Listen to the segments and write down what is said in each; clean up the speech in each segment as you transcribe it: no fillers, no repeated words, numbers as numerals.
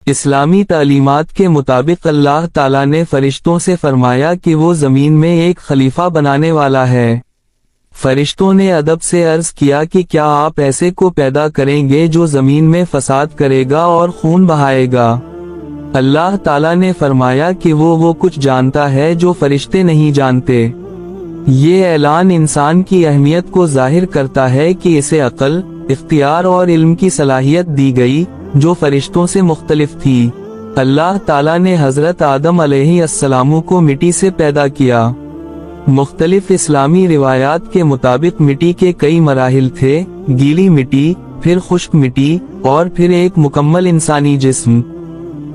اسلامی تعلیمات کے مطابق اللہ تعالیٰ نے فرشتوں سے فرمایا کہ وہ زمین میں ایک خلیفہ بنانے والا ہے۔ فرشتوں نے ادب سے عرض کیا کہ کیا آپ ایسے کو پیدا کریں گے جو زمین میں فساد کرے گا اور خون بہائے گا؟ اللہ تعالیٰ نے فرمایا کہ وہ کچھ جانتا ہے جو فرشتے نہیں جانتے۔ یہ اعلان انسان کی اہمیت کو ظاہر کرتا ہے کہ اسے عقل، اختیار اور علم کی صلاحیت دی گئی جو فرشتوں سے مختلف تھی۔ اللہ تعالیٰ نے حضرت آدم علیہ السلام کو مٹی سے پیدا کیا۔ مختلف اسلامی روایات کے مطابق مٹی کے کئی مراحل تھے، گیلی مٹی، پھر خشک مٹی، اور پھر ایک مکمل انسانی جسم۔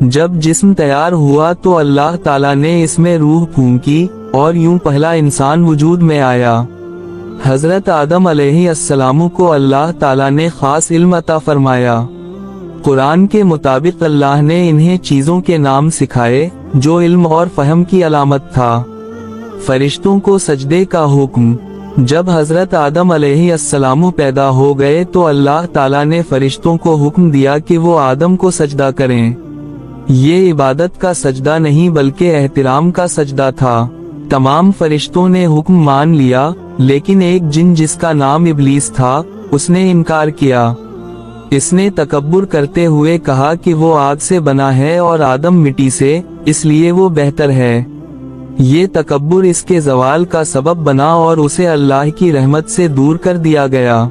جب جسم تیار ہوا تو اللہ تعالیٰ نے اس میں روح پھونکی اور یوں پہلا انسان وجود میں آیا۔ حضرت آدم علیہ السلام کو اللہ تعالیٰ نے خاص علم عطا فرمایا۔ قرآن کے مطابق اللہ نے انہیں چیزوں کے نام سکھائے جو علم اور فہم کی علامت تھا۔ فرشتوں کو سجدے کا حکم۔ جب حضرت آدم علیہ السلام پیدا ہو گئے تو اللہ تعالیٰ نے فرشتوں کو حکم دیا کہ وہ آدم کو سجدہ کریں۔ یہ عبادت کا سجدہ نہیں بلکہ احترام کا سجدہ تھا۔ تمام فرشتوں نے حکم مان لیا، لیکن ایک جن جس کا نام ابلیس تھا، اس نے انکار کیا۔ اس نے تکبر کرتے ہوئے کہا کہ وہ آگ سے بنا ہے اور آدم مٹی سے، اس لیے وہ بہتر ہے۔ یہ تکبر اس کے زوال کا سبب بنا اور اسے اللہ کی رحمت سے دور کر دیا گیا۔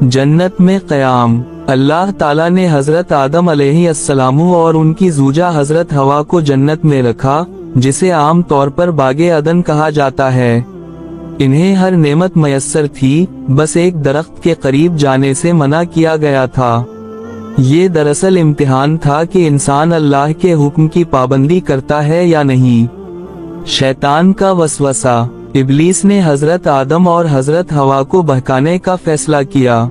جنت میں قیام۔ اللہ تعالیٰ نے حضرت آدم علیہ السلام اور ان کی زوجہ حضرت حوا کو جنت میں رکھا، جسے عام طور پر باغ عدن کہا جاتا ہے۔ انہیں ہر نعمت میسر تھی، بس ایک درخت کے قریب جانے سے منع کیا گیا تھا۔ یہ دراصل امتحان تھا کہ انسان اللہ کے حکم کی پابندی کرتا ہے یا نہیں۔ شیطان کا وسوسہ۔ ابلیس نے حضرت آدم اور حضرت حوا کو بہکانے کا فیصلہ کیا۔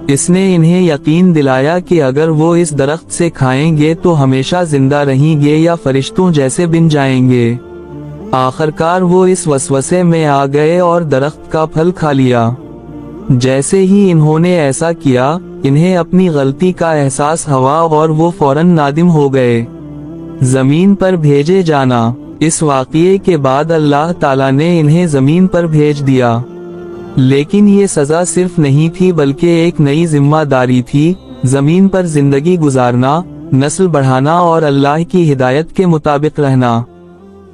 اس نے انہیں یقین دلایا کہ اگر وہ اس درخت سے کھائیں گے تو ہمیشہ زندہ رہیں گے یا فرشتوں جیسے بن جائیں گے۔ آخرکار وہ اس وسوسے میں آ گئے اور درخت کا پھل کھا لیا۔ جیسے ہی انہوں نے ایسا کیا، انہیں اپنی غلطی کا احساس ہوا اور وہ فوراً نادم ہو گئے۔ زمین پر بھیجے جانا۔ اس واقعے کے بعد اللہ تعالیٰ نے انہیں زمین پر بھیج دیا، لیکن یہ سزا صرف نہیں تھی بلکہ ایک نئی ذمہ داری تھی، زمین پر زندگی گزارنا، نسل بڑھانا اور اللہ کی ہدایت کے مطابق رہنا۔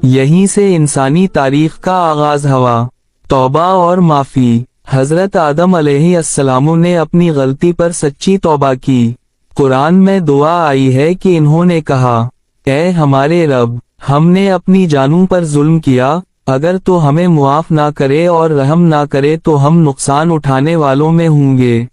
یہیں سے انسانی تاریخ کا آغاز ہوا۔ توبہ اور معافی۔ حضرت آدم علیہ السلام نے اپنی غلطی پر سچی توبہ کی۔ قرآن میں دعا آئی ہے کہ انہوں نے کہا، اے ہمارے رب، ہم نے اپنی جانوں پر ظلم کیا، اگر تو ہمیں معاف نہ کرے اور رحم نہ کرے تو ہم نقصان اٹھانے والوں میں ہوں گے۔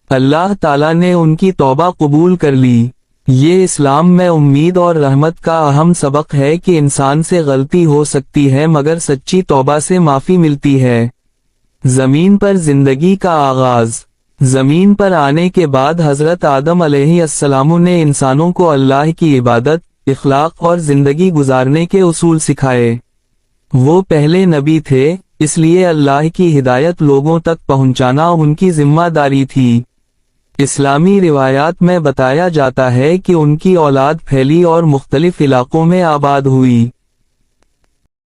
اللہ تعالیٰ نے ان کی توبہ قبول کر لی۔ یہ اسلام میں امید اور رحمت کا اہم سبق ہے کہ انسان سے غلطی ہو سکتی ہے مگر سچی توبہ سے معافی ملتی ہے۔ زمین پر زندگی کا آغاز۔ زمین پر آنے کے بعد حضرت آدم علیہ السلام نے انسانوں کو اللہ کی عبادت، اخلاق اور زندگی گزارنے کے اصول سکھائے۔ وہ پہلے نبی تھے، اس لیے اللہ کی ہدایت لوگوں تک پہنچانا ان کی ذمہ داری تھی۔ اسلامی روایات میں بتایا جاتا ہے کہ ان کی اولاد پھیلی اور مختلف علاقوں میں آباد ہوئی۔